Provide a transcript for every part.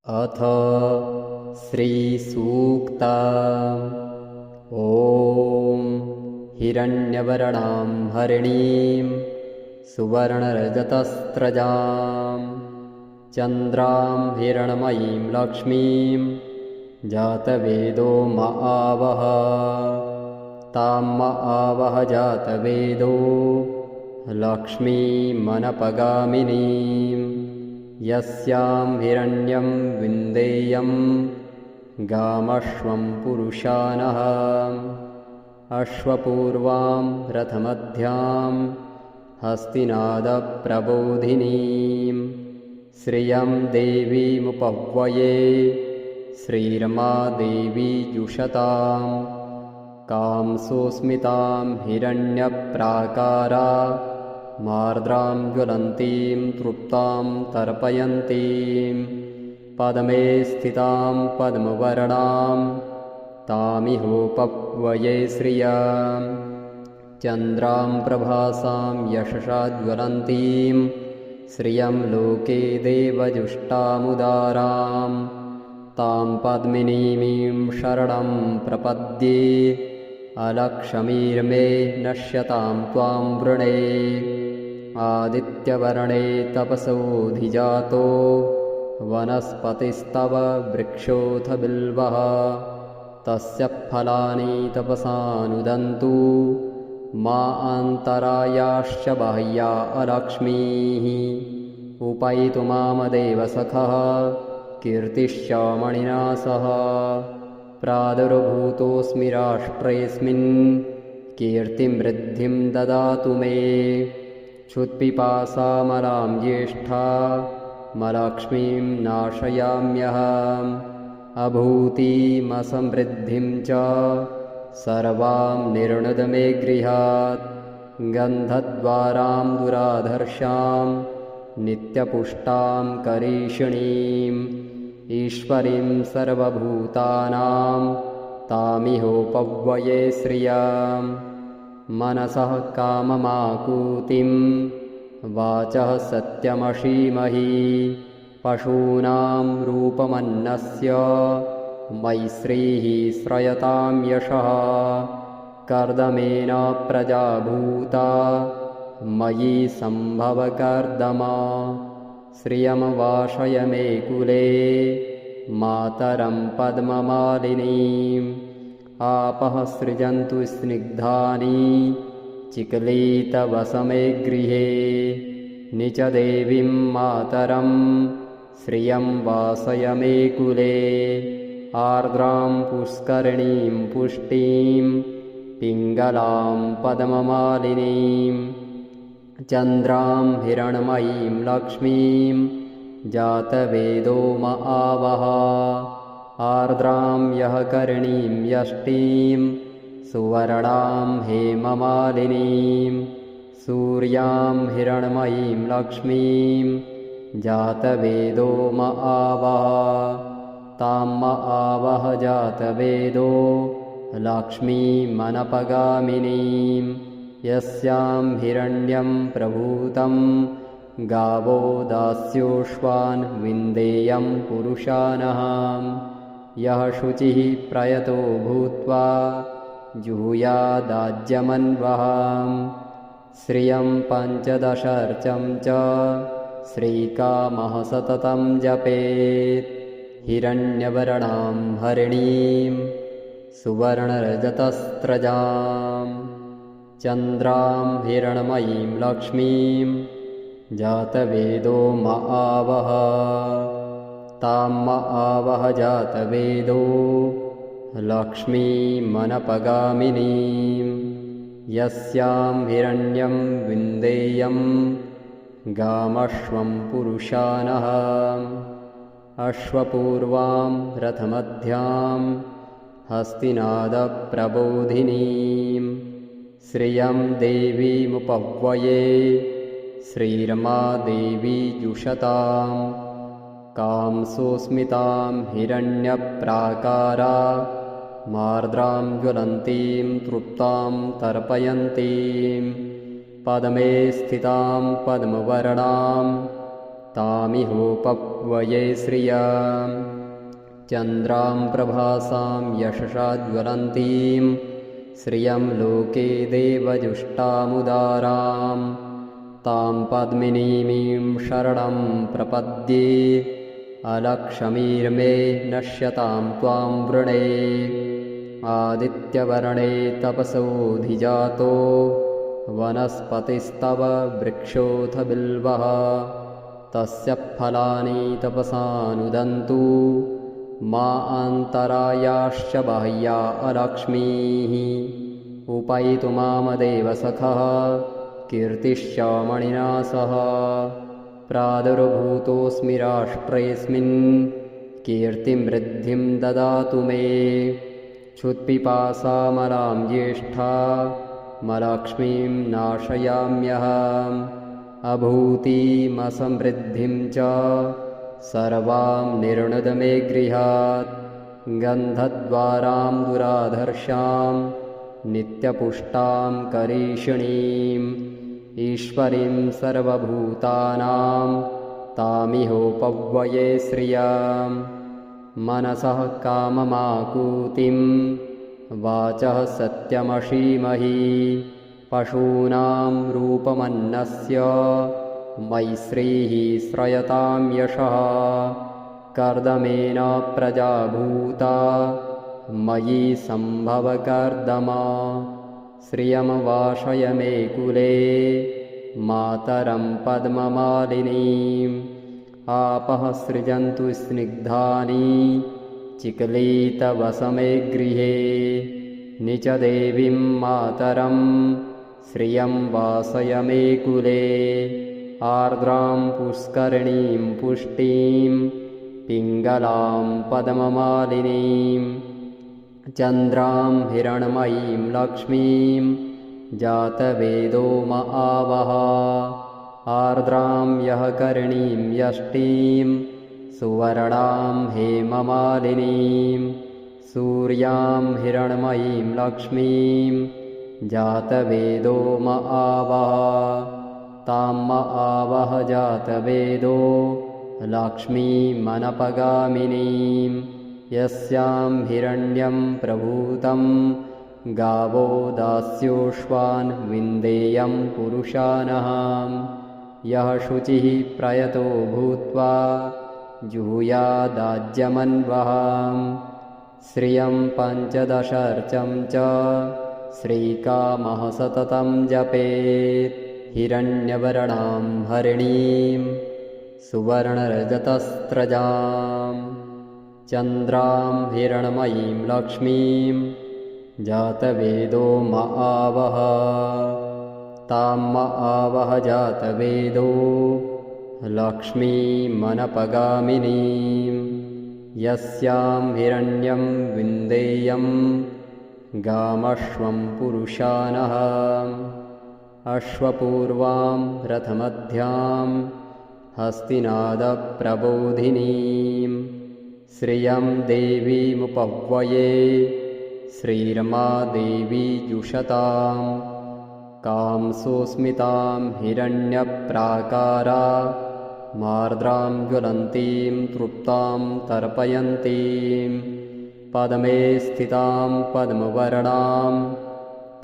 अथ श्रीसूक्ता। ॐ हिरण्यवर्णां हरिणीं सुवर्णरजतस्रजां चन्द्रां हिरण्मयीं लक्ष्मीं जातवेदो म आवह। तां म आवह जातवेदो लक्ष्मीमनपगामिनीं। यस्यां हिरण्यं विन्देयं गामश्वं पुरुषानः। अश्वपूर्वां रथमध्यां हस्तिनादप्रबोधिनीं। श्रियं देवीमुपह्वये श्रीरमा देवी जुषतां। कांसोऽस्मितां हिरण्यप्राकारा मार्द्रां ज्वलन्तीं तृप्तां तर्पयन्तीं। पद्मे स्थितां पद्मवर्णां तामिहोपह्वये श्रियां। चन्द्रां प्रभासां यशसा ज्वलन्तीं श्रियं लोके देवजुष्टामुदारां। तां पद्मिनीमीं शरणं प्रपद्ये अलक्ष्मीर्मे नश्यतां त्वां वृणे। आदित्यवर्णे तपसोऽधिजातो वनस्पतिस्तव वृक्षोऽथ बिल्वः। तस्य फलानि तपसानुदन्तु मा अन्तरायाश्च बाह्या अलक्ष्मीः। उपैतु मामदेव सखः कीर्तिश्च मणिना सह। प्रादुर्भूतोऽस्मि राष्ट्रेऽस्मिन् कीर्तिं वृद्धिं ददातु मे। क्षुत्पिपासामलां ज्येष्ठामलक्ष्मीं नाशयाम्यहम्। अभूतिमसमृद्धिं च सर्वां निर्णुद मे गृहात्। गन्धद्वारां दुराधर्षां नित्यपुष्टां करीषिणीम्। ईश्वरीं सर्वभूतानां तामिहोपह्वये श्रियाम्। मनसः काममाकूतिं वाचः सत्यमशीमहि। पशूनां रूपमन्नस्य मयि श्रीः श्रयतां यशः। कर्दमेन प्रजा भूता मयि सम्भव कर्दमा। श्रियं वासय मे कुले मातरं पद्ममालिनीम्। आपः सृजन्तु स्निग्धानि चिक्लीतवसमे गृहे। निचदेवीं मातरं श्रियं वासय मे कुले। आर्द्रां पुष्करिणीं पुष्टिं पिङ्गलां पद्ममालिनीं। चन्द्रां हिरण्मयीं लक्ष्मीं जातवेदो म आवह। आर्द्रां यः करिणीं यष्टिं सुवर्णां हेममालिनीं। सूर्यां हिरण्मयीं लक्ष्मीं जातवेदो म आवह। तां म आवह जातवेदो लक्ष्मीमनपगामिनीं। यस्यां हिरण्यं प्रभूतं गावो दास्योश्वान् विन्देयं पुरुषानः। यः शुचिः प्रयतो भूत्वा जुहुयादाज्यमन्वहम्। श्रियं पञ्चदशर्चं च श्रीकामः सततं जपेत्। हिरण्यवर्णां हरिणीं सुवर्णरजतस्रजां चन्द्रां हिरण्मयीं लक्ष्मीं जातवेदो म आवह। तां म आवह जातवेदो लक्ष्मीमनपगामिनीं। यस्यां हिरण्यं विन्देयं गामश्वं पुरुषानः। अश्वपूर्वां रथमध्यां हस्तिनादप्रबोधिनीं। श्रियं देवीमुपह्वये श्रीरमा देवी जुषतां। कांसोऽस्मितां हिरण्यप्राकारा मार्द्रां ज्वलन्तीं तृप्तां तर्पयन्तीं। पद्मे स्थितां पद्मवर्णां तामिहोपव्यये श्रियां चन्द्रां प्रभासां यशसा ज्वलन्तीं श्रियं लोके देवजुष्टामुदारां तां पद्मिनीमीं शरणं प्रपद्ये अलक्ष्मीर्मे नश्यतां त्वां वृणे आदित्यवर्णे तपसोऽधिजातो वनस्पतिस्तव वृक्षोऽथ बिल्वः तस्य फलानि तपसानुदन्तु मा अन्तरायाश्च बाह्या अलक्ष्मीः उपैतु मामदेव सखः कीर्तिश्च मणिना सह प्रादुर्भूतोऽस्मि राष्ट्रेऽस्मिन् कीर्तिमृद्धिं ददातु मे क्षुत्पिपासामलां ज्येष्ठा मलक्ष्मीं नाशयाम्यहम् अभूतिमसमृद्धिं च सर्वां निर्णुद मे गृहात् गन्धद्वारां दुराधर्षां नित्यपुष्टां करीषिणीम् ईश्वरीं सर्वभूतानां तामिहोपव्यये श्रियां मनसः काममाकूतिं वाचः सत्यमशीमहि पशूनां रूपमन्नस्य मैश्रीः श्रयतां यशः कर्दमेन प्रजा भूता मयि सम्भव कर्दमा श्रियं वाशय मे कुले मातरं पद्ममालिनीम् आपः सृजन्तु स्निग्धानि चिक्लीतवसमे गृहे निचदेवीं मातरं श्रियं वासय मे कुले आर्द्रां पुष्करिणीं पुष्टिं पिङ्गलां पद्ममालिनीं चन्द्रां हिरण्मयीं लक्ष्मीं जातवेदो म आवह आर्द्रां यः करिणीं यष्टिं सुवर्णां हेममालिनीं सूर्यां हिरण्मयीं लक्ष्मीं जातवेदो म आवह तां म आवह जातवेदो लक्ष्मीमनपगामिनीं यस्यां हिरण्यं प्रभूतं गावो दास्योश्वान् विन्देयं पुरुषानहां यः शुचिः प्रयतो भूत्वा जुहुयादाज्यमन्वहां श्रियं पञ्चदशर्चं च श्रीकामः सततं जपेत् हिरण्यवर्णां हरिणीं सुवर्णरजतस्रजां चन्द्रां हिरण्मयीं लक्ष्मीं जातवेदो म आवह तां म आवह जातवेदो लक्ष्मीमनपगामिनीं यस्यां हिरण्यं विन्देयं गामश्वं पुरुषानः अश्वपूर्वां रथमध्यां हस्तिनादप्रबोधिनीं श्रियं देवीमुपव्यये श्रीरमा देवी जुषतां कांसोऽस्मितां हिरण्यप्राकारा मार्द्रां ज्वलन्तीं तृप्तां तर्पयन्तीं पद्मे स्थितां पद्मवर्णां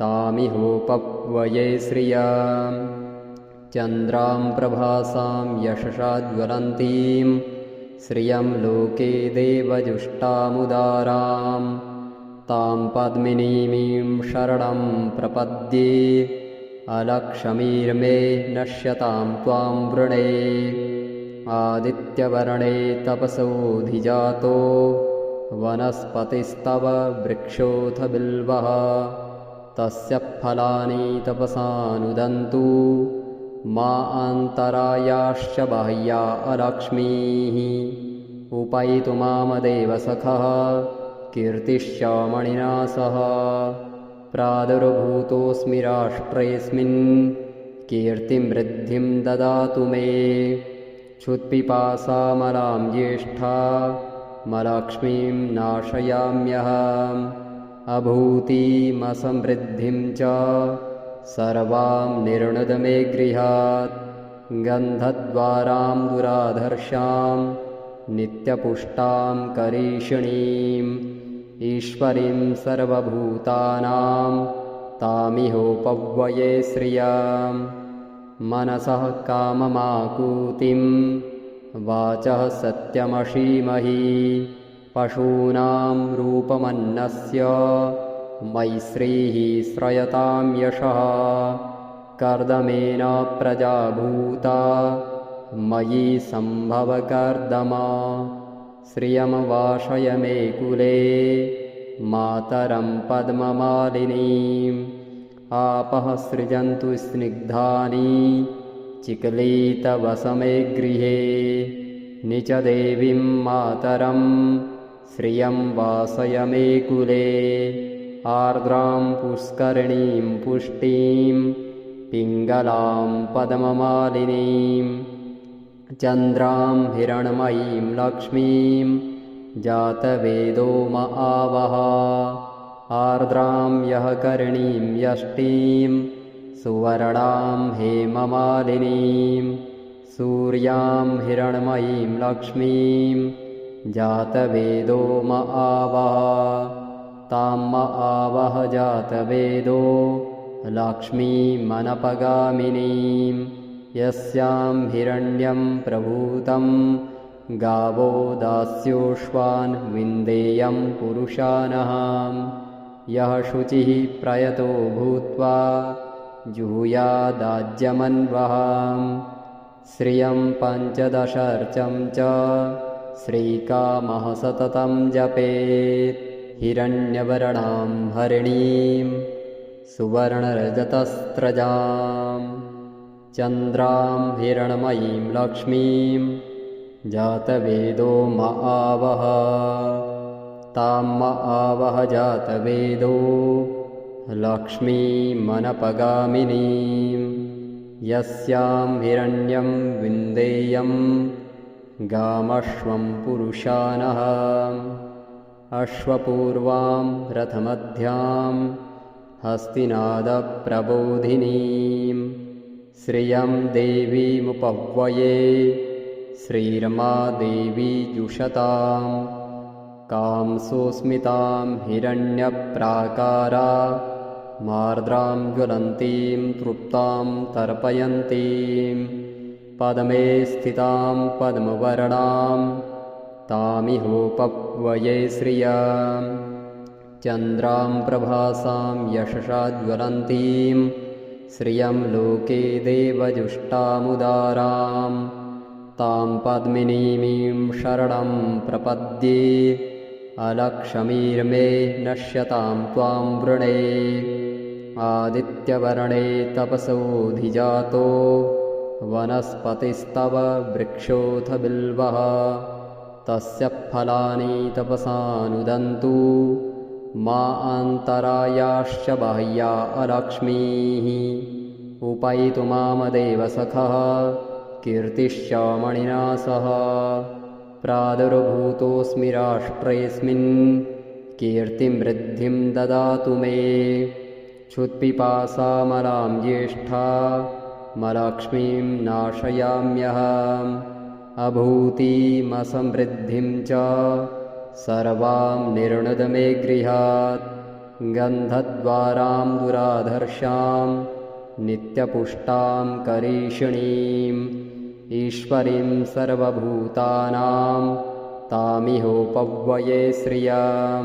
तामिहोपव्यये श्रियां चन्द्रां प्रभासां यशसा ज्वलन्तीं श्रियं लोके देवजुष्टामुदारां तां पद्मिनीमीं शरणं प्रपद्ये अलक्ष्मीर्मे नश्यतां त्वां वृणे आदित्यवर्णे तपसोऽधिजातो वनस्पतिस्तव वृक्षोऽथ बिल्वः तस्य फलानि तपसानुदन्तु मा अन्तरायाश्च बाह्या अलक्ष्मीः उपैतु मामदेव सखः कीर्तिश्च मणिना सह प्रादुर्भूतोऽस्मि राष्ट्रेऽस्मिन् कीर्तिमृद्धिं ददातु मे क्षुत्पिपासामलां ज्येष्ठा मलक्ष्मीं नाशयाम्यहम् अभूतिमसमृद्धिं च सर्वां निर्णुद मे गृहात् गन्धद्वारां दुराधर्षां नित्यपुष्टां करीषिणीम् ईश्वरीं सर्वभूतानां तामिहोपव्यये श्रियां मनसः काममाकूतिं वाचः सत्यमशीमहि पशूनां रूपमन्नस्य मैश्रीः श्रयतां यशः कर्दमेन प्रजाभूता मयि सम्भव कर्दमा श्रियं वाशय मे कुले मातरं पद्ममालिनीम् आपः सृजन्तु स्निग्धानि चिक्लीतवसमे गृहे निचदेवीं मातरं श्रियं वासय मे कुले आर्द्रां पुष्करिणीं पुष्टिं पिङ्गलां पद्ममालिनीं चन्द्रां हिरण्मयीं लक्ष्मीं जातवेदो म आवह आर्द्रां यः करणीं यष्टिं सुवर्णां हेममालिनीं सूर्यां हिरण्मयीं लक्ष्मीं जातवेदो म आवह तां म आवह जातवेदो लक्ष्मीमनपगामिनीं यस्यां हिरण्यं प्रभूतं गावो दास्योश्वान् विन्देयं पुरुषानहां यः शुचिः प्रयतो भूत्वा जुहुयादाज्यमन्वहां श्रियं पञ्चदशर्चं च श्रीकामः सततं जपेत् हिरण्यवर्णां हरिणीं सुवर्णरजतस्रजां चन्द्रां हिरण्मयीं लक्ष्मीं जातवेदो म आवह तां म आवह जातवेदो लक्ष्मीमनपगामिनीं यस्यां हिरण्यं विन्देयं गामश्वं पुरुषानः अश्वपूर्वां रथमध्यां हस्तिनादप्रबोधिनीं श्रियं देवीमुपह्वये श्रीरमा देवी जुषतां कांसोऽस्मितां हिरण्यप्राकारा मार्द्रां ज्वलन्तीं तृप्तां तर्पयन्तीं पद्मे स्थितां पद्मवर्णां तामिहोपव्यये श्रियां चन्द्रां प्रभासां यशसा ज्वलन्तीं श्रियं लोके देवजुष्टामुदारां तां पद्मिनीमीं शरणं प्रपद्ये अलक्ष्मीर्मे नश्यतां त्वां वृणे आदित्यवर्णे तपसोऽधिजातो वनस्पतिस्तव वृक्षोऽथ बिल्वः तस्य फलानि तपसानुदन्तु मा अन्तरायाश्च बाह्या अलक्ष्मीः उपैतु मामदेव सखः कीर्तिश्च मणिना सह प्रादुर्भूतोऽस्मि राष्ट्रेऽस्मिन् कीर्तिं वृद्धिं ददातु मे क्षुत्पिपासामलां ज्येष्ठामलक्ष्मीं नाशयाम्यहम् अभूतिमसमृद्धिं च सर्वां निर्णुद मे गृहात् गन्धद्वारां दुराधर्षां नित्यपुष्टां करीषिणीम् ईश्वरीं सर्वभूतानां तामिहोपव्यये श्रियां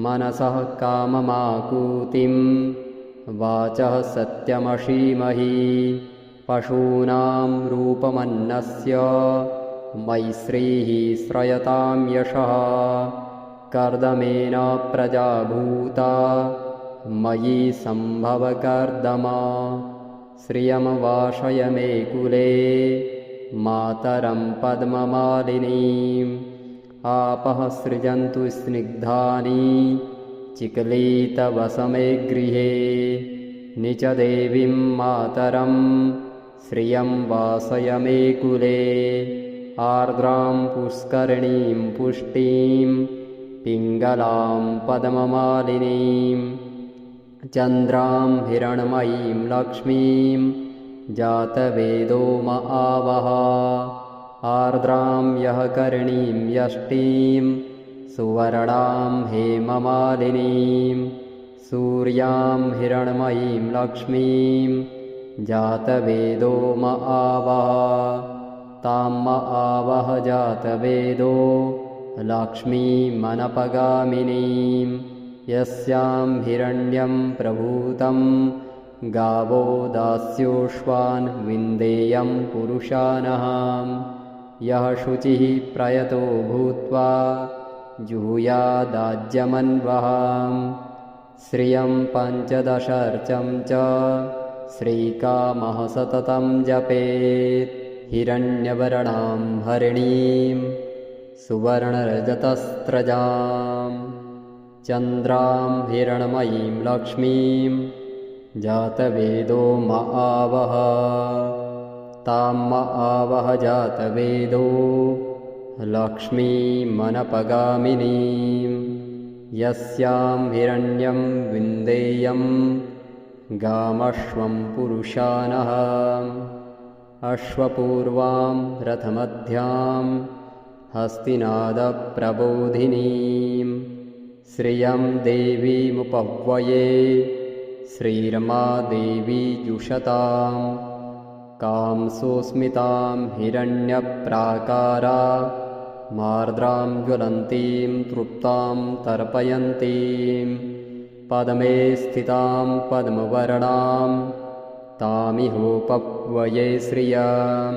मनसः काममाकूतिं वाचः सत्यमशीमहि पशूनां रूपमन्नस्य मैश्रीः श्रयतां यशः कर्दमेन प्रजाभूता मयि सम्भव कर्दमा श्रियं वाशय मे कुले मातरं पद्ममालिनीम् आपः सृजन्तु स्निग्धानि चिक्लीतवसमे गृहे निचदेवीं मातरं श्रियं वासय मे कुले आर्द्रां पुष्करिणीं पुष्टिं पिङ्गलां पद्ममालिनीं चन्द्रां हिरण्मयीं लक्ष्मीं जातवेदो म आवह आर्द्रां यः करणीं यष्टीं सुवर्णां हेममालिनीं सूर्यां हिरण्मयीं लक्ष्मीं जातवेदो म आवह तां म आवह जातवेदो लक्ष्मीमनपगामिनीं यस्यां हिरण्यं प्रभूतं गावो दास्योश्वान् विन्देयं पुरुषानः यः शुचिः प्रयतो भूत्वा जुहुयादाज्यमन्वहां श्रियं पञ्चदशर्चं च श्रीकामः सततं जपेत् हिरण्यवर्णां हरिणीं सुवर्णरजतस्रजां चन्द्रां हिरण्मयीं लक्ष्मीं जातवेदो म आवह तां म आवह जातवेदो लक्ष्मीमनपगामिनीं यस्यां हिरण्यं विन्देयं गामश्वं पुरुषानः अश्वपूर्वां रथमध्यां हस्तिनादप्रबोधिनीं श्रियं देवीमुपह्वये श्रीरमा देवी जुषतां कांसोऽस्मितां हिरण्यप्राकारा मार्द्रां ज्वलन्तीं तृप्तां तर्पयन्तीं पद्मे स्थितां पद्मवर्णां तामिहोपह्वये श्रियां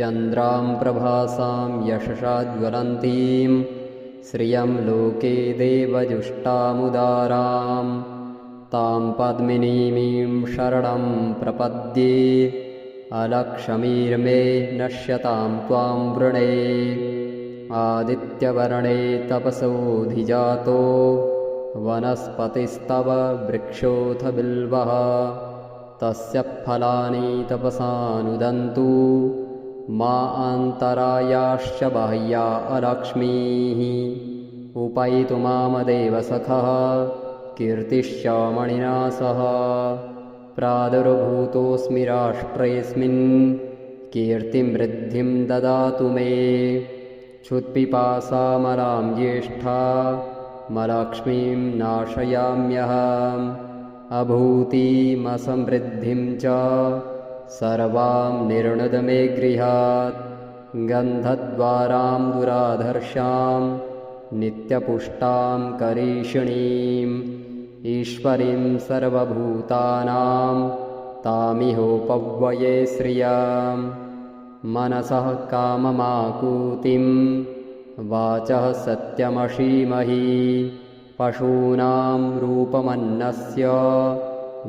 चन्द्रां प्रभासां यशसा ज्वलन्तीं श्रियं लोके देवजुष्टामुदारां तां पद्मिनीमीं शरणं प्रपद्ये अलक्ष्मीर्मे नश्यतां त्वां वृणे आदित्यवर्णे तपसोऽधिजातो वनस्पतिस्तव वृक्षोऽथ बिल्वः तस्य फलानि तपसानुदन्तु मा अन्तरायाश्च बाह्या अलक्ष्मीः उपैतु मामदेव सखः कीर्तिश्च मणिना सह प्रादुर्भूतोऽस्मि राष्ट्रेऽस्मिन् कीर्तिं वृद्धिं ददातु मे क्षुत्पिपासामलां ज्येष्ठा मलक्ष्मीं नाशयाम्यहम् अभूतिमसमृद्धिं च सर्वां निर्णुद मे गृहात् गन्धद्वारां दुराधर्षां नित्यपुष्टां करीषिणीम् ईश्वरीं सर्वभूतानां तामिहोपह्वये श्रियां मनसः काममाकूतिं वाचः सत्यमशीमहि पशूनां रूपमन्नस्य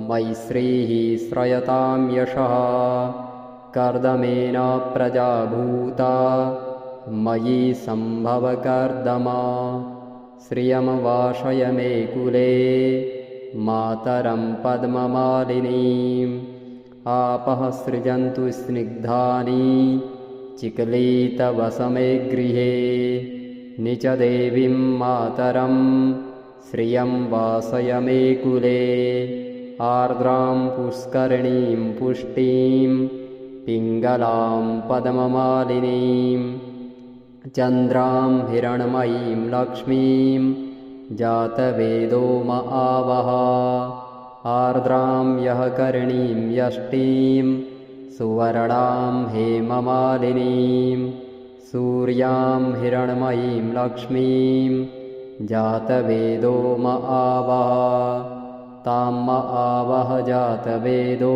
मैश्रीः श्रयतां यशः कर्दमेन प्रजा भूता मयि सम्भवकर्दमा श्रियं वाशय मे कुले मातरं पद्ममालिनीम् आपः सृजन्तु स्निग्धानि चिक्लीतवसमे गृहे निचदेवीं मातरं श्रियं वासय मे कुले आर्द्रां पुष्करिणीं पुष्टिं पिङ्गलां पद्ममालिनीं चन्द्रां हिरण्मयीं लक्ष्मीं जातवेदो म आवह आर्द्रां यः करणीं यष्टीं सुवर्णां हेममालिनीं सूर्यां हिरण्मयीं लक्ष्मीं जातवेदो म आवह तां म आवह जातवेदो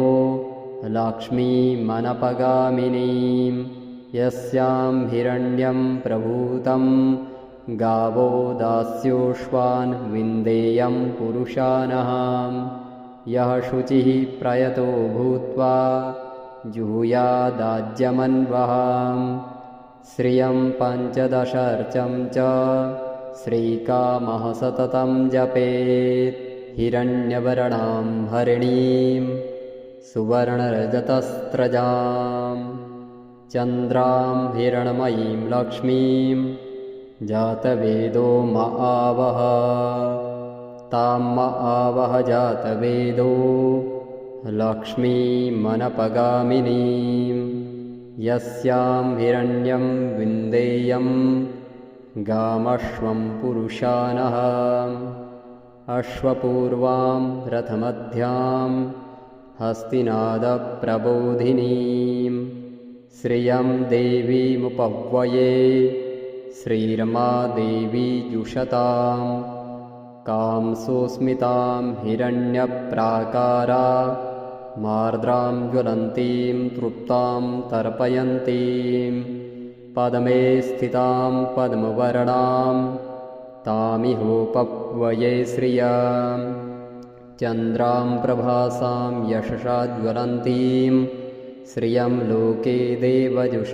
लक्ष्मीमनपगामिनीं यस्यां हिरण्यं प्रभूतं गावो दास्योश्वान् विन्देयं पुरुषानः यः शुचिः प्रयतो भूत्वा जुहुयादाज्यमन्वहां श्रियं पञ्चदशर्चं च श्रीकामः सततं जपेत् हिरण्यवर्णां हरिणीं सुवर्णरजतस्रजां चन्द्रां हिरण्मयीं लक्ष्मीं जातवेदो म आवह तां म आवह जातवेदो लक्ष्मीमनपगामिनीं यस्यां हिरण्यं विन्देयं गामश्वं पुरुषानः अश्वपूर्वां रथमध्यां हस्तिनादप्रबोधिनीं श्रियं देवीमुपह्वये श्रीरमादेवी जुषतां कांसोऽस्मितां हिरण्यप्राकारा मार्द्रां ज्वलन्तीं तृप्तां तर्पयन्तीं पद्मे स्थितां पद्मवर्णां तामिहोपह्वये श्रियां चन्द्रां प्रभासां यशसा ज्वलन्तीं श्रियं लोके देवजुष्टामुदारां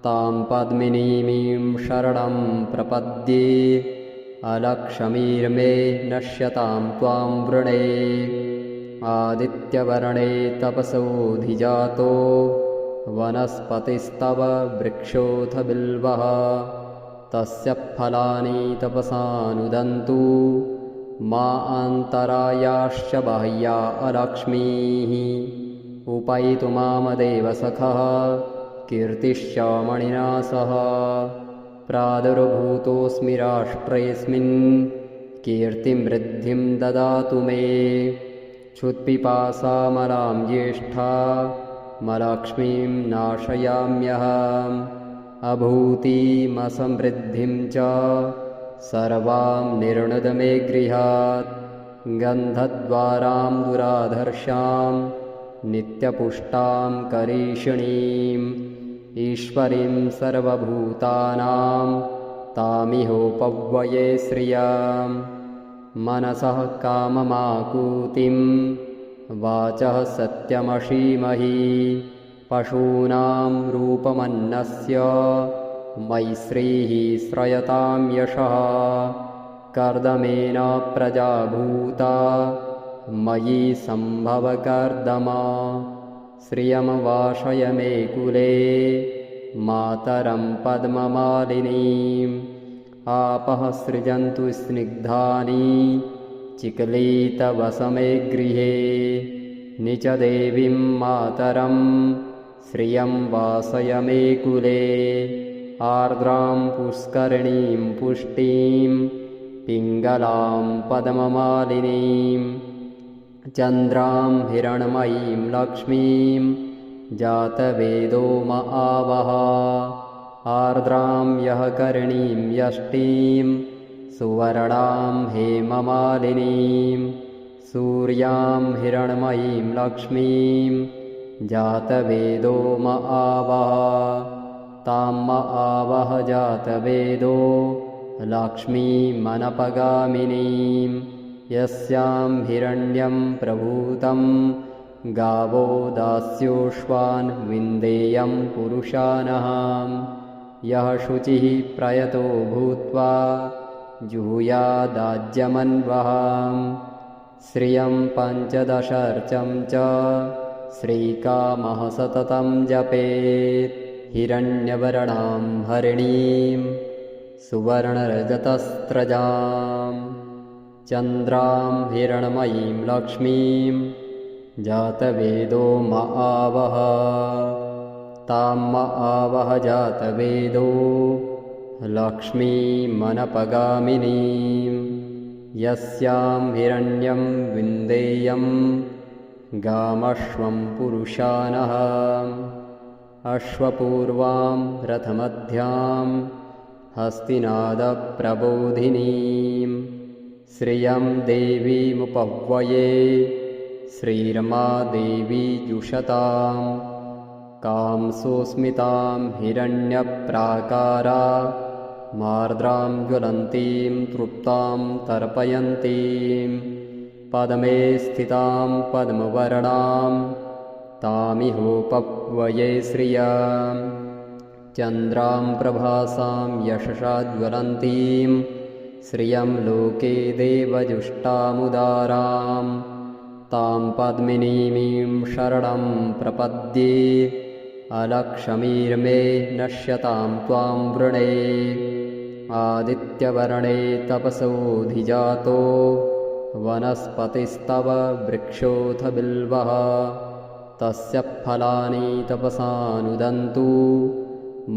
तां पद्मिनीमीं शरणं प्रपद्ये अलक्ष्मीर्मे नश्यतां त्वां वृणे आदित्यवर्णे तपसोऽधिजातो वनस्पतिस्तव वृक्षोऽथ बिल्वः तस्य फलानि तपसानुदन्तु मा अन्तरायाश्च बाह्या अलक्ष्मीः उपैतु मामदेव सखः कीर्तिश्च मणिना सह प्रादुर्भूतोऽस्मि राष्ट्रेऽस्मिन् कीर्तिमृद्धिं ददातु मे क्षुत्पिपासामलां ज्येष्ठा मलक्ष्मीं नाशयाम्यहम् अभूतिमसमृद्धिं च सर्वां निर्णुद मे गृहात् गन्धद्वारां दुराधर्षां नित्यपुष्टां करीषिणीम् ईश्वरीं सर्वभूतानां तामिहोपह्वये श्रियां मनसः काममाकूतिं वाचः सत्यमशीमहि पशूनां रूपमन्नस्य मैश्रीः श्रयतां यशः कर्दमेन प्रजा भूता मयि सम्भव कर्दमा श्रियं वाशय मे कुले मातरं पद्ममालिनीम् आपः सृजन्तु स्निग्धानि चिक्लीतवसमे गृहे निचदेवीं मातरं श्रियं वासय मे कुले आर्द्रां पुष्करिणीं पुष्टिं पिङ्गलां पद्ममालिनीं चन्द्रां हिरण्मयीं लक्ष्मीं जातवेदो म आवह आर्द्रां यः करिणीं यष्टिं सुवर्णां हेममालिनीं सूर्यां हिरण्मयीं लक्ष्मीं जातवेदो म आवह तां म आवह जातवेदो लक्ष्मीमनपगामिनीं यस्यां हिरण्यं प्रभूतं गावो दास्योश्वान् विन्देयं पुरुषानः यः शुचिः प्रयतो भूत्वा जुहुयादाज्यमन्वहं श्रियं पञ्चदशर्चं च श्रीकामः सततं जपेत् हिरण्यवर्णां हरिणीं सुवर्णरजतस्रजां चन्द्रां हिरण्मयीं लक्ष्मीं जातवेदो म आवह तां म आवह जातवेदो लक्ष्मीमनपगामिनीं यस्यां हिरण्यं विन्देयं गामश्वं पुरुषानः अश्वपूर्वां रथमध्यां हस्तिनादप्रबोधिनीं श्रियं देवीमुपह्वये श्रीरमादेवी जुषतां कांसोऽस्मितां हिरण्यप्राकारा मार्द्रां ज्वलन्तीं तृप्तां तर्पयन्तीं पद्मे स्थितां पद्मवर्णां तामिहोपह्वये श्रियां चन्द्रां प्रभासां यशसा ज्वलन्तीं श्रियं लोके देवजुष्टामुदारां तां पद्मिनीमीं शरणं प्रपद्ये अलक्ष्मीर्मे नश्यतां त्वां वृणे आदित्यवर्णे तपसोऽधिजातो वनस्पतिस्तव वृक्षोऽथ बिल्वः तस्य फलानि तपसानुदन्तु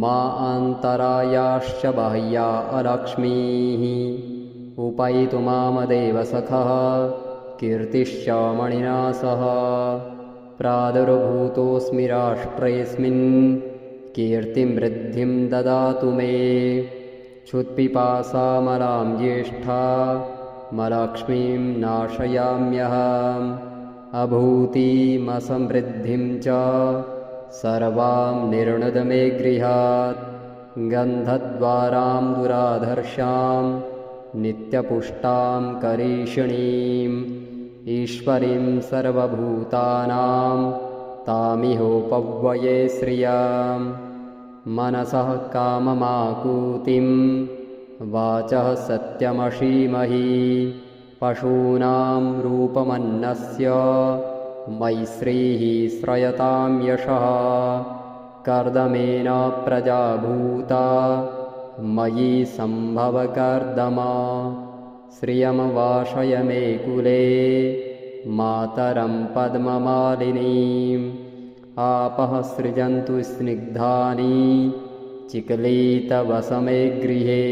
मा अन्तरायाश्च बाह्या अलक्ष्मीः उपैतु मामदेव सखः कीर्तिश्च मणिना सह प्रादुर्भूतोऽस्मि राष्ट्रेऽस्मिन् कीर्तिं वृद्धिं ददातु मे क्षुत्पिपासामलां ज्येष्ठा मलक्ष्मीं नाशयाम्यहम् अभूतिमसमृद्धिं च सर्वां निर्णुद मे गृहात् गन्धद्वारां दुराधर्षां नित्यपुष्टां करीषिणीम् ईश्वरीं सर्वभूतानां तामिहोपव्यये श्रियां मनसः काममाकूतिं वाचः सत्यमशीमहि पशूनां रूपमन्नस्य मैश्रीः श्रयतां यशः कर्दमेन प्रजा भूता मयि सम्भव कर्दमा श्रियं वाशय मे कुले मातरं पद्ममालिनीम् आपः सृजन्तु स्निग्धानि चिक्लीतवसमे गृहे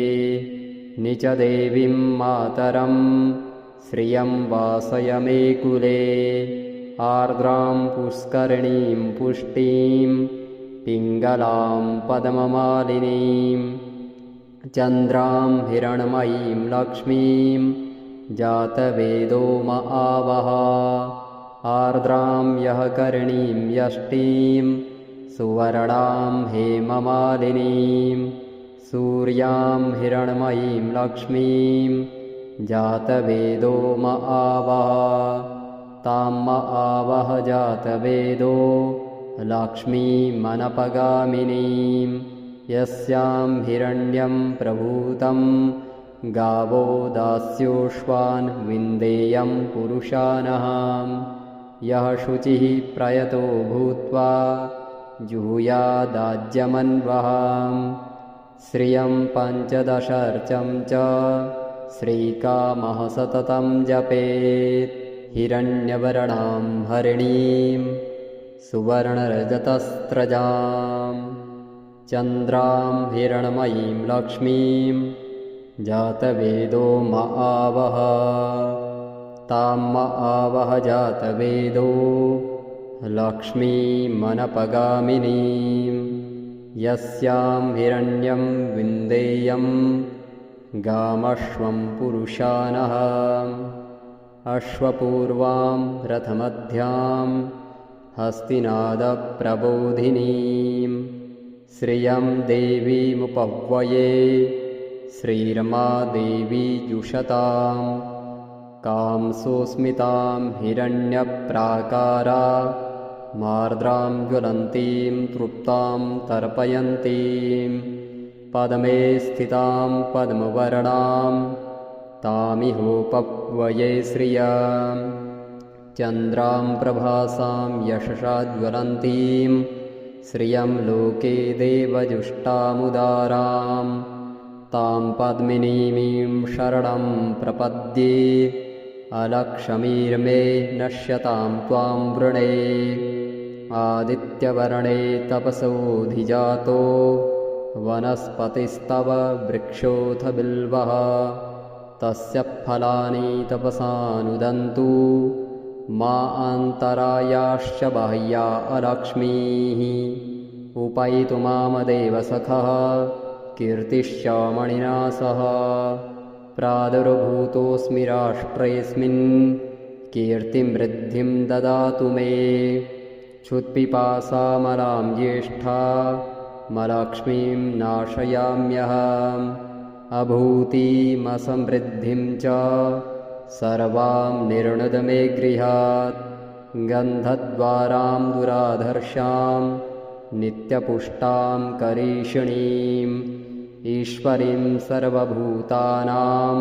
निचदेवीं मातरं श्रियं वासय मे कुले आर्द्रां पुष्करिणीं पुष्टिं पिङ्गलां पद्ममालिनीं चन्द्रां हिरण्मयीं लक्ष्मीं जातवेदो म आवह आर्द्रां यः करिणीं यष्टिं सुवर्णां हेममालिनीं सूर्यां हिरण्मयीं लक्ष्मीं जातवेदो म आवह तां म आवह जातवेदो लक्ष्मीमनपगामिनीं यस्यां हिरण्यं प्रभूतं गावो दास्योश्वान् विन्देयं पुरुषानहां यः शुचिः प्रयतो भूत्वा जुहुयादाज्यमन्वहां श्रियं पञ्चदशर्चं च श्रीकामः सततं जपेत् हिरण्यवर्णां हरिणीं सुवर्णरजतस्रजां चन्द्रां हिरण्मयीं लक्ष्मीं जातवेदो म आवह तां म आवह जातवेदो लक्ष्मीमनपगामिनीं यस्यां हिरण्यं विन्देयं गामश्वं पुरुषानः अश्वपूर्वां रथमध्यां हस्तिनादप्रबोधिनीं श्रियं देवीमुपह्वये श्रीरमा देवी जुषतां कांसोऽस्मितां हिरण्यप्राकारा मार्द्रां ज्वलन्तीं तृप्तां तर्पयन्तीं पद्मे स्थितां पद्मवर्णां तामिहोपव्यये श्रियां चन्द्रां प्रभासां यशसा ज्वलन्तीं श्रियं लोके देवजुष्टामुदारां तां पद्मिनीमीं शरणं प्रपद्ये अलक्ष्मीर्मे नश्यतां त्वां वृणे आदित्यवर्णे तपसोऽधिजातो वनस्पतिस्तव वृक्षोऽथ बिल्वः तस्य फलानि तपसानुदन्तु मा अन्तरायाश्च बाह्या अलक्ष्मीः उपैतु मामदेव सखः कीर्तिश्च मणिना सह प्रादुर्भूतोऽस्मि राष्ट्रेऽस्मिन् कीर्तिं वृद्धिं ददातु मे क्षुत्पिपासामलां ज्येष्ठा मलक्ष्मीं नाशयाम्यहम् अभूतिमसमृद्धिं च सर्वां निर्णुद मे गृहात् गन्धद्वारां दुराधर्षां नित्यपुष्टां करीषिणीम् ईश्वरीं सर्वभूतानां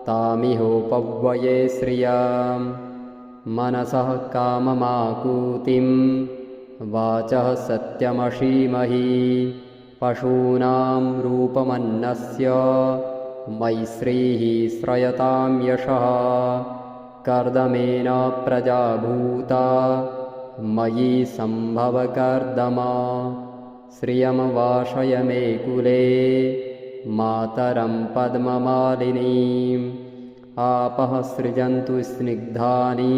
तामिहोपव्यये श्रियां मनसः काममाकूतिं वाचः सत्यमशीमहि पशूनां रूपमन्नस्य मैश्रीः श्रयतां यशः कर्दमेन प्रजा भूता मयि सम्भव कर्दमा श्रियं वाशय मे कुले मातरं पद्ममालिनीम् आपः सृजन्तु स्निग्धानि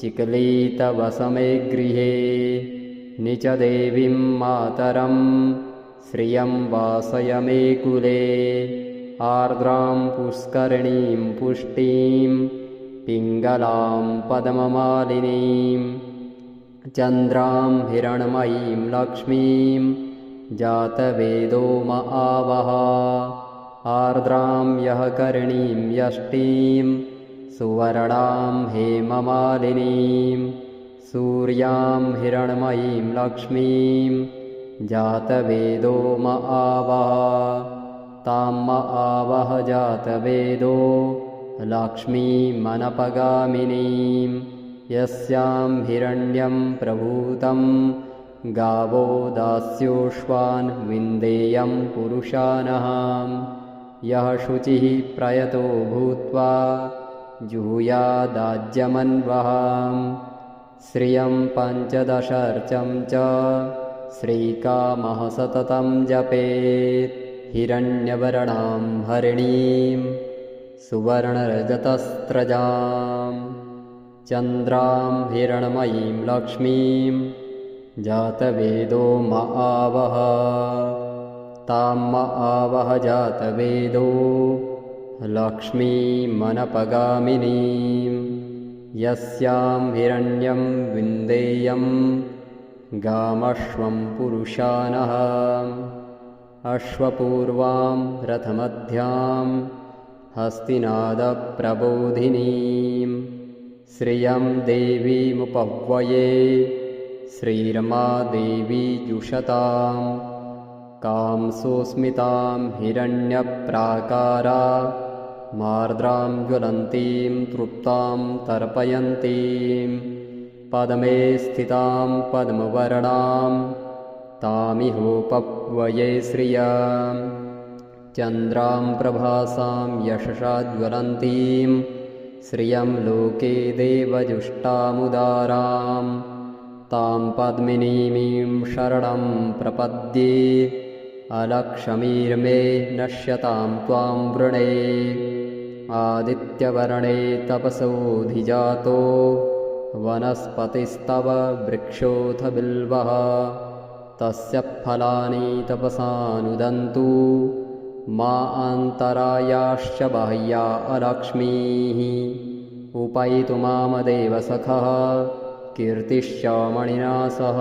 चिक्लीतवसमे गृहे निचदेवीं मातरं श्रियं वासय मे कुले आर्द्रां पुष्करिणीं पुष्टिं पिङ्गलां पद्ममालिनीं चन्द्रां हिरण्मयीं लक्ष्मीं जातवेदो म आवह आर्द्रां यः करिणीं यष्टिं सुवर्णां हेममालिनीं सूर्यां हिरण्मयीं लक्ष्मीं जातवेदो म आवह तां म आवह जातवेदो लक्ष्मीमनपगामिनीं यस्यां हिरण्यं प्रभूतं गावो दास्योश्वान् विन्देयं पुरुषानहां यः शुचिः प्रयतो भूत्वा जुहुयादाज्यमन्वहां श्रियं पञ्चदशर्चं च श्रीकामः सततं जपेत् हिरण्यवर्णां हरिणीं सुवर्णरजतस्रजां चन्द्रां हिरण्मयीं लक्ष्मीं जातवेदो म आवह तां म आवह जातवेदो लक्ष्मीमनपगामिनीं यस्यां हिरण्यं विन्देयं गामश्वं पुरुषानः अश्वपूर्वां रथमध्यां हस्तिनादप्रबोधिनीं श्रियं देवीमुपह्वये श्रीरमा देवी जुषतां कांसोऽस्मितां हिरण्यप्राकारा मार्द्रां ज्वलन्तीं तृप्तां तर्पयन्तीं पद्मे स्थितां पद्मवर्णां तामिहोपह्वये श्रियां चन्द्रां प्रभासां यशसा ज्वलन्तीं श्रियं लोके देवजुष्टामुदारां तां पद्मिनीमीं शरणं प्रपद्ये अलक्ष्मीर्मे नश्यतां त्वां वृणे आदित्यवर्णे तपसोऽधिजातो वनस्पतिस्तव वृक्षोऽथ बिल्वः तस्य फलानि तपसानुदन्तु मा अन्तरायाश्च बाह्या अलक्ष्मीः उपैतु मामदेव सखः कीर्तिश्च मणिना सह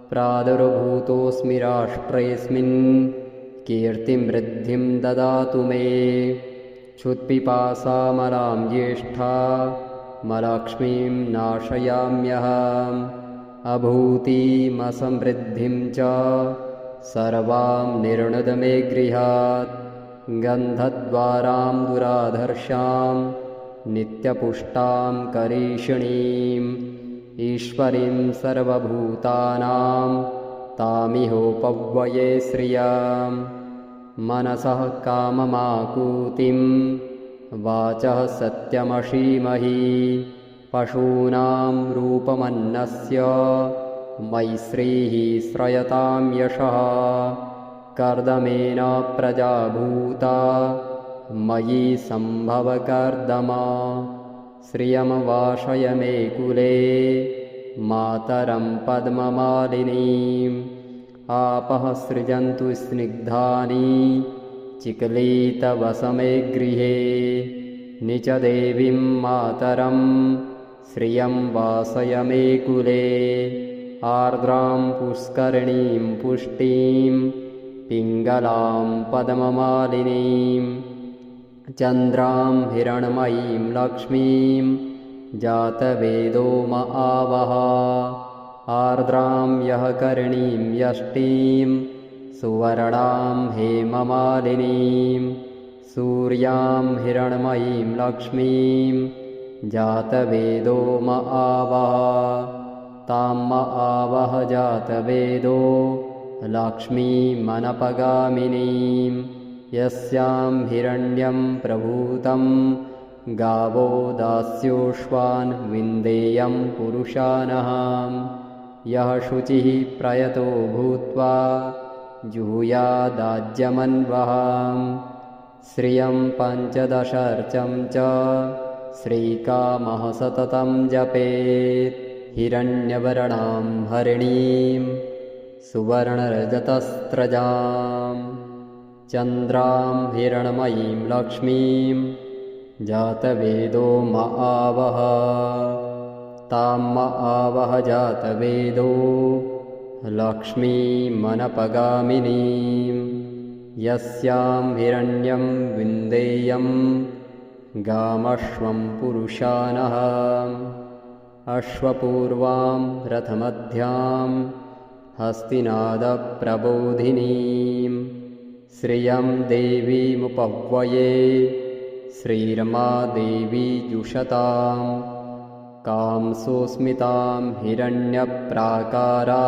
प्रादुर्भूतोऽस्मि राष्ट्रेऽस्मिन् कीर्तिं वृद्धिं ददातु मे क्षुत्पिपासामलां ज्येष्ठामलक्ष्मीं नाशयाम्यहम् अभूतिमसमृद्धिं च सर्वां निर्णुद मे गृहात् गन्धद्वारां दुराधर्षां नित्यपुष्टां करीषिणीम् ईश्वरीं सर्वभूतानां तामिहोपह्वये श्रियां मनसः काममाकूतिं वाचः सत्यमशीमहि पशूनां रूपमन्नस्य मैश्रीः श्रयतां यशः कर्दमेन प्रजा भूता मयि सम्भव कर्दमा श्रियं वाशय मे कुले मातरं पद्ममालिनीम् आपः सृजन्तु स्निग्धानि चिक्लीतवसमे गृहे निचदेवीं मातरं श्रियं वासय मे कुले आर्द्रां पुष्करिणीं पुष्टिं पिङ्गलां पद्ममालिनीं चन्द्रां हिरण्मयीं लक्ष्मीं जातवेदो म आवह आर्द्रां यः करिणीं यष्टिं सुवर्णां हेममालिनीं सूर्यां हिरण्मयीं लक्ष्मीं जातवेदो म आवह तां म आवह जातवेदो लक्ष्मीमनपगामिनीं यस्यां हिरण्यं प्रभूतं गावो दास्योष्वान् विन्देयं पुरुषानः यः शुचिः प्रयतो भूत्वा जुहुयादाज्यमन्वः श्रियं पञ्चदशर्चं च श्रीकामः सततं जपेत् हिरण्यवर्णां हरिणीं सुवर्णरजतस्रजां चन्द्रां हिरण्मयीं लक्ष्मीं जातवेदो म आवह तां म आवह जातवेदो लक्ष्मीमनपगामिनीं यस्यां हिरण्यं विन्देयं गामश्वं पुरुषानः अश्वपूर्वां रथमध्यां हस्तिनादप्रबोधिनीं श्रियं देवीमुपह्वये श्रीरमा देवी जुषतां कांसोऽस्मितां हिरण्यप्राकारा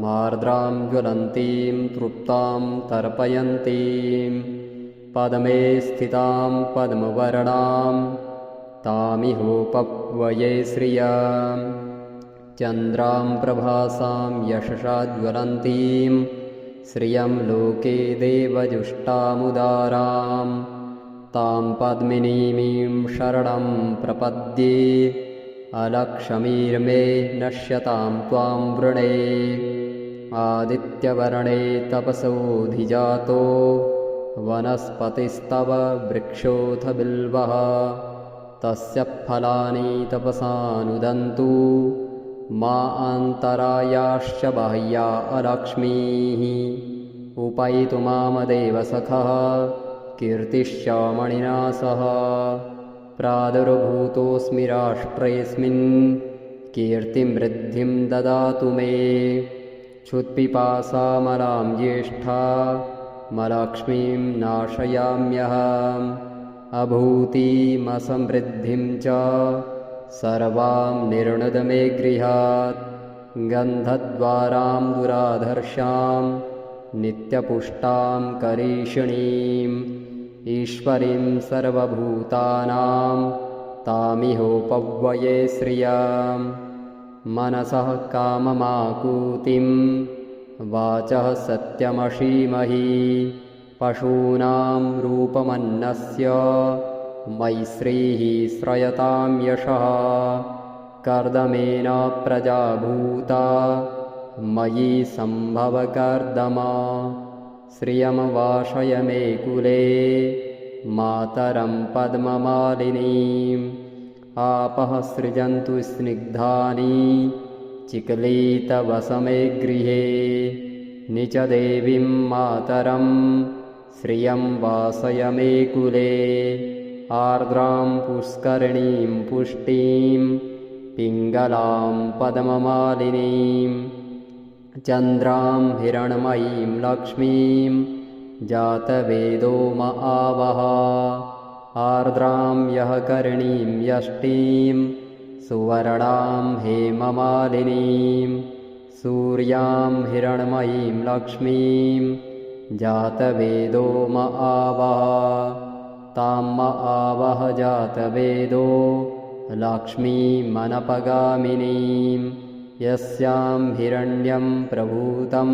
मार्द्रां ज्वलन्तीं तृप्तां तर्पयन्तीं पद्मे स्थितां पद्मवर्णां तामिहोपह्वये श्रियां चन्द्रां प्रभासां यशसा ज्वलन्तीं श्रियं लोके देवजुष्टामुदारां तां पद्मिनीमीं शरणं प्रपद्ये अलक्ष्मीर्मे नश्यतां त्वां वृणे आदित्यवर्णे तपसोऽधिजातो वनस्पतिस्तव वृक्षोऽथ बिल्वः तस्य फलानि तपसानुदन्तु मा अन्तरायाश्च बाह्या अलक्ष्मीः उपैतु मामदेव सखः कीर्तिश्च मणिना सह प्रादुर्भूतोऽस्मि राष्ट्रेऽस्मिन् कीर्तिं वृद्धिं ददातु मे क्षुत्पिपासामलां ज्येष्ठामलक्ष्मीं नाशयाम्यहम् अभूतिमसमृद्धिं च सर्वां निर्णुद मे गृहात् गन्धद्वारां दुराधर्षां नित्यपुष्टां करीषिणीम् ईश्वरीं सर्वभूतानां तामिहोपह्वये श्रियां मनसः काममाकूतिं वाचः सत्यमशीमहि पशूनां रूपमन्नस्य मैश्रीः श्रयतां यशः कर्दमेन प्रजा भूता मयि सम्भवकर्दमा श्रियं वाशय मे कुले मातरं पद्ममालिनीम् आपः सृजन्तु स्निग्धानि चिक्लीतवसमे गृहे निचदेवीं मातरं श्रियं वासय मे कुले आर्द्रां पुष्करिणीं पुष्टिं पिङ्गलां पद्ममालिनीं चन्द्रां हिरण्मयीं लक्ष्मीं जातवेदो म आवह आर्द्रां यः करिणीं यष्टिं सुवर्णां हेममालिनीं सूर्यां हिरण्मयीं लक्ष्मीं जातवेदो म आवह तां म आवह जातवेदो लक्ष्मीमनपगामिनीं यस्यां हिरण्यं प्रभूतं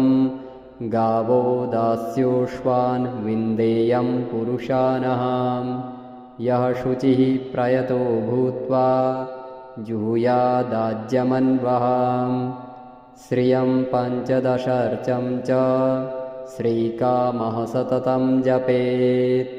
गावो दास्योष्वान् विन्देयं पुरुषानः यः शुचिः प्रयतो भूत्वा जुहुयादाज्यमन्वः श्रियं पञ्चदशर्चं च श्रीकामः सततं जपेत्।